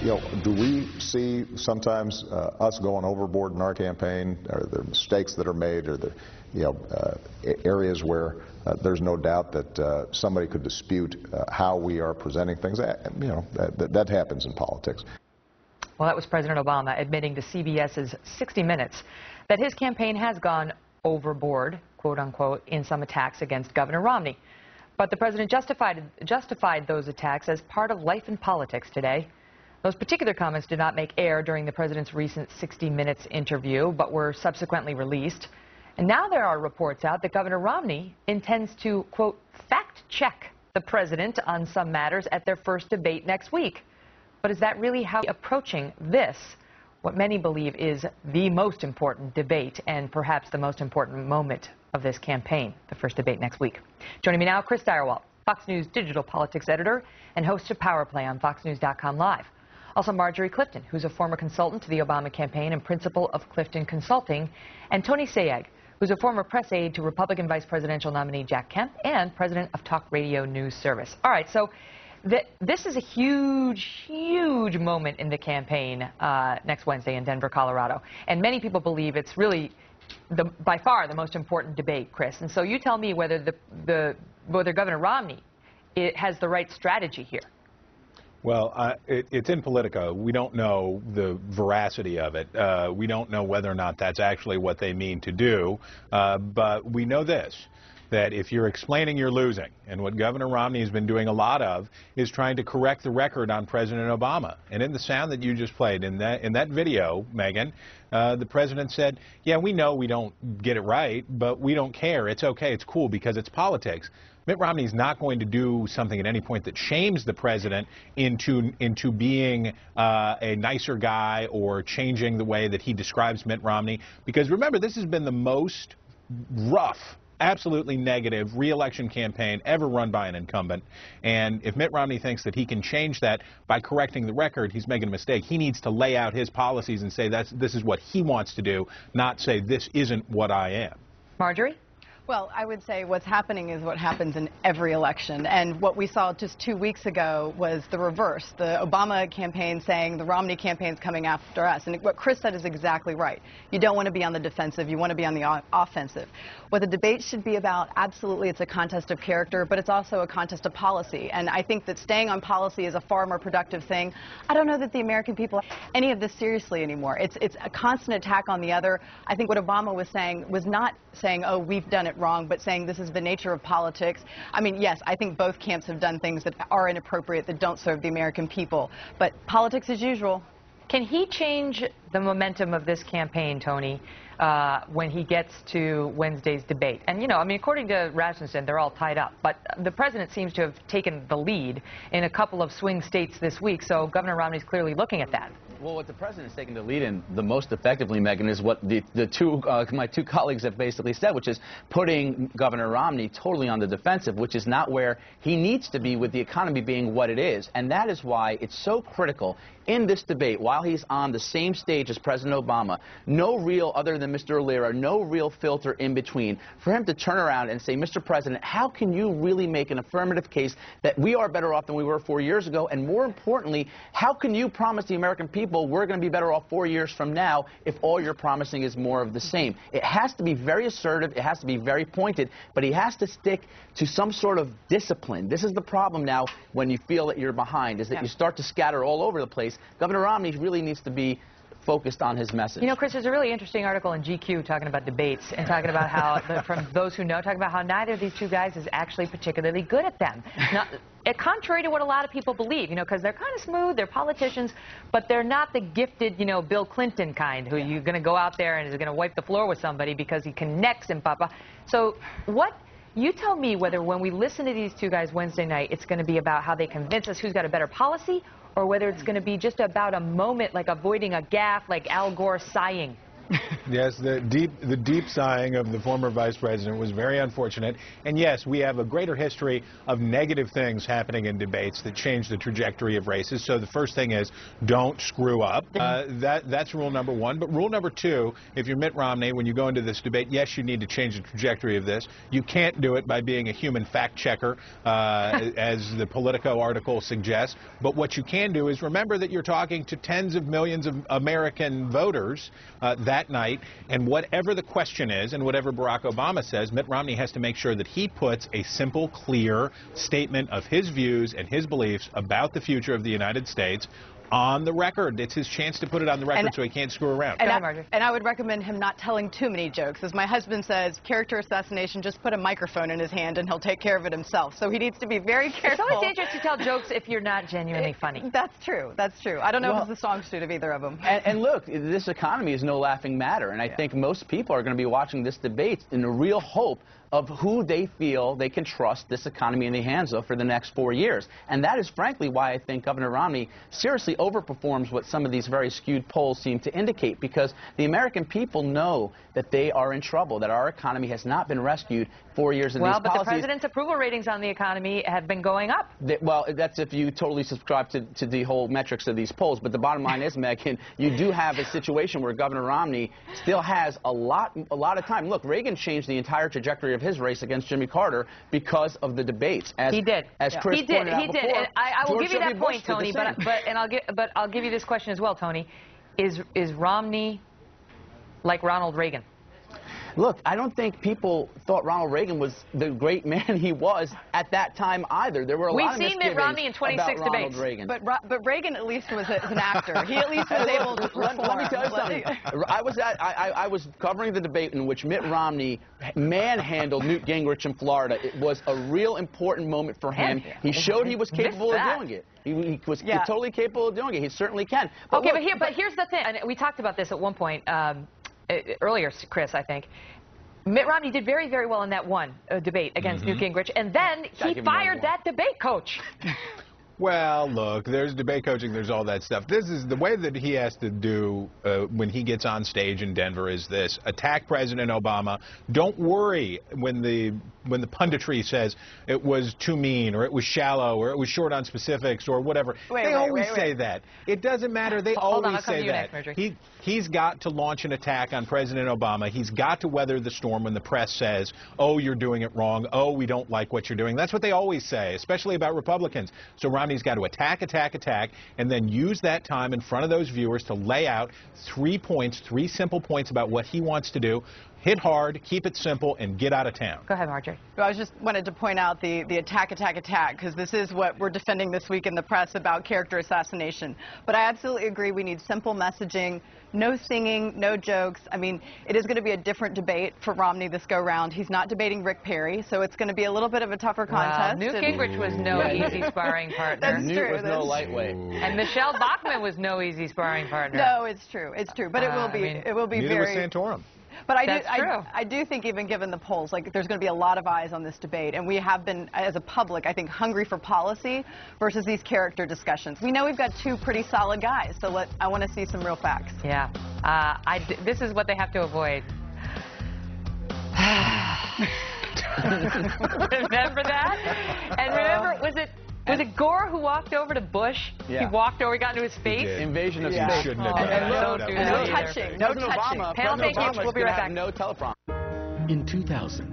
Do we see sometimes us going overboard in our campaign? Are there mistakes that are made? Are there, areas where there's no doubt that somebody could dispute how we are presenting things? That happens in politics. Well, that was President Obama admitting to CBS's 60 Minutes that his campaign has gone overboard, quote unquote, in some attacks against Governor Romney. But the president justified those attacks as part of life in politics today. Those particular comments did not make air during the president's recent 60 Minutes interview, but were subsequently released. And now there are reports out that Governor Romney intends to, quote, fact-check the president on some matters at their first debate next week. But is that really how he's approaching this, what many believe is the most important debate and perhaps the most important moment of this campaign, the first debate next week? Joining me now, Chris Direwalt, Fox News digital politics editor and host of Power Play on FoxNews.com Live. Also Marjorie Clifton, who's a former consultant to the Obama campaign and principal of Clifton Consulting, and Tony Sayegh, who's a former press aide to Republican vice presidential nominee Jack Kemp and president of Talk Radio News Service. All right, so this is a huge, huge moment in the campaign next Wednesday in Denver, Colorado. And many people believe it's really, by far, the most important debate, Chris. And so you tell me whether whether Governor Romney has the right strategy here. Well, it's in Politico. We don't know the veracity of it. We don't know whether or not that's actually what they mean to do. But we know this, that if you're explaining you're losing, and what Governor Romney has been doing a lot of is trying to correct the record on President Obama. And in the sound that you just played, in that video, Megyn, the president said, yeah, we know we don't get it right, but we don't care. It's okay. It's cool because it's politics. Mitt Romney's not going to do something at any point that shames the president into being a nicer guy or changing the way that he describes Mitt Romney. Because remember, this has been the most rough, absolutely negative re-election campaign ever run by an incumbent. And if Mitt Romney thinks that he can change that by correcting the record, he's making a mistake. He needs to lay out his policies and say this is what he wants to do, not say this isn't what I am. Marjorie? Well, I would say what's happening is what happens in every election. And what we saw just 2 weeks ago was the reverse. The Obama campaign saying the Romney campaign's coming after us. And what Chris said is exactly right. You don't want to be on the defensive. You want to be on the offensive. What the debate should be about, absolutely, it's a contest of character, but it's also a contest of policy. And I think that staying on policy is a far more productive thing. I don't know that the American people take any of this seriously anymore. It's a constant attack on the other. I think what Obama was saying was not saying, oh, we've done it wrong, but saying this is the nature of politics. I mean, yes, I think both camps have done things that are inappropriate, that don't serve the American people. But politics as usual. Can he change the momentum of this campaign, Tony, when he gets to Wednesday's debate? And, I mean, according to Rasmussen, they're all tied up. But the president seems to have taken the lead in a couple of swing states this week, so Governor Romney's clearly looking at that. Well, what the president's taking the lead in the most effectively, Megyn, is what my two colleagues have basically said, which is putting Governor Romney totally on the defensive, which is not where he needs to be with the economy being what it is. And that is why it's so critical in this debate, while he's on the same stage as President Obama, no real, other than Mr. O'Leary, no real filter in between, for him to turn around and say, Mr. President, how can you really make an affirmative case that we are better off than we were 4 years ago? And more importantly, how can you promise the American people we're going to be better off 4 years from now if all you're promising is more of the same? It has to be very assertive. It has to be very pointed. But he has to stick to some sort of discipline. This is the problem now when you feel that you're behind, is that you start to scatter all over the place. Governor Romney really needs to be focused on his message. You know, Chris, there's a really interesting article in GQ talking about debates and talking about how, from those who know, talking about how neither of these two guys is actually particularly good at them. Now, contrary to what a lot of people believe, because they're kind of smooth, they're politicians, but they're not the gifted, Bill Clinton kind, who you're going to go out there and is going to wipe the floor with somebody because he connects and papa. So you tell me whether when we listen to these two guys Wednesday night, it's going to be about how they convince us who's got a better policy, or whether it's going to be just about a moment like avoiding a gaffe, like Al Gore sighing. Yes, the deep sighing of the former vice president was very unfortunate. And yes, we have a greater history of negative things happening in debates that change the trajectory of races. So the first thing is don't screw up. That's rule number one. But rule number two, if you're Mitt Romney, when you go into this debate, yes, you need to change the trajectory of this. You can't do it by being a human fact checker, as the Politico article suggests. But what you can do is remember that you're talking to tens of millions of American voters that night, and whatever the question is and whatever Barack Obama says, Mitt Romney has to make sure that he puts a simple, clear statement of his views and his beliefs about the future of the United States on the record. It's his chance to put it on the record so he can't screw around. And I would recommend him not telling too many jokes. As my husband says, character assassination, just put a microphone in his hand and he'll take care of it himself. So he needs to be very careful. It's always dangerous to tell jokes if you're not genuinely funny. That's true. That's true. I don't know if it's the song suit of either of them. And look, this economy is no laughing matter. And I think most people are going to be watching this debate in the real hope of who they feel they can trust this economy in the hands of for the next 4 years. And that is frankly why I think Governor Romney seriously overperforms what some of these very skewed polls seem to indicate, because the American people know that they are in trouble, that our economy has not been rescued 4 years of these policies. Well, but the president's approval ratings on the economy have been going up. Well, that's if you totally subscribe to the whole metrics of these polls. But the bottom line is, Megyn, you do have a situation where Governor Romney still has a lot of time. Look, Reagan changed the entire trajectory of his race against Jimmy Carter because of the debates. He did. As Chris pointed out before, and I will give you that point, Bush Tony. But I'll give you this question as well, Tony. Is Romney like Ronald Reagan? Look, I don't think people thought Ronald Reagan was the great man he was at that time either. There were a lot of misgivings Mitt Romney in 26 about debates. Ronald Reagan. But Reagan at least was an actor. He at least was able to perform. Let me tell you something. I was covering the debate in which Mitt Romney manhandled Newt Gingrich in Florida. It was a real important moment for him. He showed he was capable of doing it. He was totally capable of doing it. He certainly can. But okay, but here's the thing. And we talked about this at one point earlier, Chris, I think. Mitt Romney did very, very well in that one debate against Newt Gingrich, and then he fired that debate coach. Well, look, there's debate coaching, there's all that stuff. This is the way that he has to do when he gets on stage in Denver is this: attack President Obama. Don't worry when the punditry says it was too mean or it was shallow or it was short on specifics or whatever. They always say that. It doesn't matter. They always say that. He's got to launch an attack on President Obama. He's got to weather the storm when the press says, oh, you're doing it wrong. Oh, we don't like what you're doing. That's what they always say, especially about Republicans. So Romney's got to attack, and then use that time in front of those viewers to lay out 3 points, 3 simple points about what he wants to do. Hit hard, keep it simple, and get out of town. Go ahead, Marjorie. Well, I just wanted to point out the attack, because this is what we're defending this week in the press about character assassination. But I absolutely agree we need simple messaging, no singing, no jokes. I mean, it is going to be a different debate for Romney this go-round. He's not debating Rick Perry, so it's going to be a little bit of a tougher contest. Newt Gingrich was no easy sparring partner. That's Newt true. was no lightweight. And Michelle Bachmann was no easy sparring partner. No, it's true. It's true. But it will be neither was very... Santorum. But I do think, even given the polls, like, there's going to be a lot of eyes on this debate, and we have been, as a public, I think, hungry for policy versus these character discussions. We know we've got 2 pretty solid guys, so I want to see some real facts. Yeah. This is what they have to avoid. Remember that? And remember, was it Gore who walked over to Bush? Yeah. He walked over, he got into his face? Invasion of He space. shouldn't have done And that. don't do that No either. touching. No touching. Panel, thank you. We'll be right back. No teleprompter. In 2000,